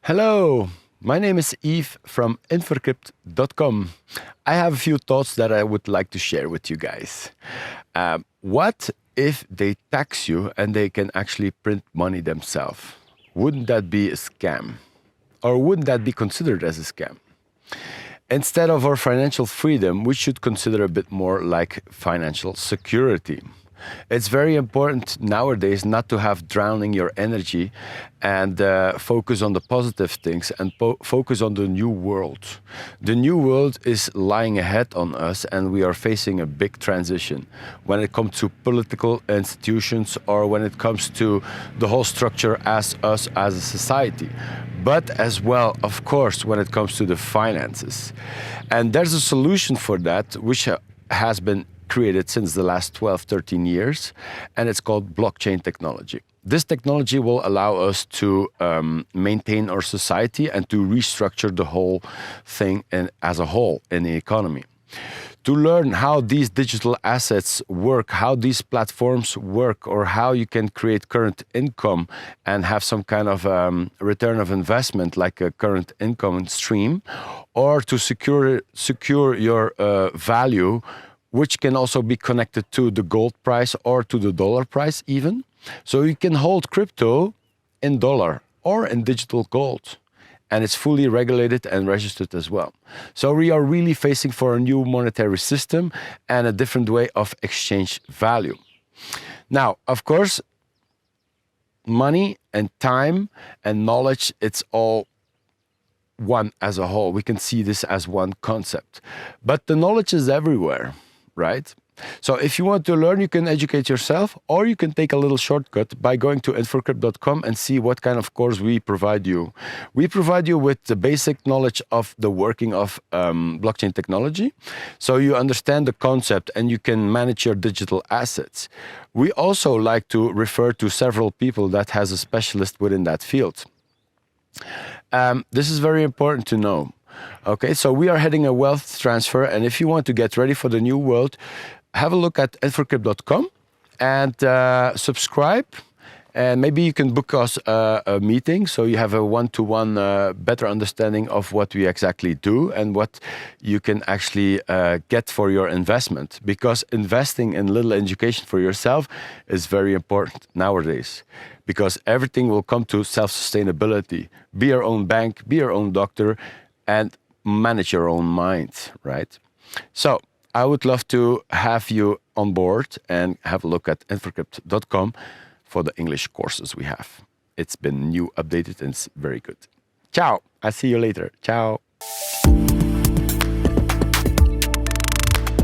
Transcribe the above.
Hello, my name is Yves from Inforcrypt.com. I have a few thoughts that I would like to share with you guys. What if they tax you and they can actually print money themselves? Wouldn't that be a scam? Or wouldn't that be considered as a scam? Instead of our financial freedom, we should consider a bit more like financial security. It's very important nowadays not to have drowning your energy and focus on the positive things and focus on the new world. The new world is lying ahead on us and we are facing a big transition when it comes to political institutions or when it comes to the whole structure as us as a society. But as well, of course, when it comes to the finances. And there's a solution for that which has been created since the last 12, 13 years, and it's called blockchain technology. This technology will allow us to maintain our society and to restructure the whole thing as a whole in the economy. To learn how these digital assets work, how these platforms work, or how you can create current income and have some kind of return of investment like a current income stream, or to secure your value, which can also be connected to the gold price or to the dollar price even. So you can hold crypto in dollar or in digital gold. And it's fully regulated and registered as well. So we are really facing for a new monetary system and a different way of exchange value. Now, of course, money and time and knowledge, it's all one as a whole. We can see this as one concept. But the knowledge is everywhere. Right? So if you want to learn, you can educate yourself, or you can take a little shortcut by going to Inforcrypt.com and see what kind of course we provide you. We provide you with the basic knowledge of the working of blockchain technology, so you understand the concept and you can manage your digital assets. We also like to refer to several people that has a specialist within that field. This is very important to know. Okay, so we are heading a wealth transfer, and if you want to get ready for the new world, have a look at Inforcrypt.com and subscribe, and maybe you can book us a meeting so you have a one-to-one better understanding of what we exactly do and what you can actually get for your investment, because investing in little education for yourself is very important nowadays, because everything will come to self-sustainability. Be your own bank, be your own doctor, and manage your own mind, right? So I would love to have you on board and have a look at Inforcrypt.com for the English courses we have. It's been new, updated, and it's very good. Ciao. I'll see you later. Ciao.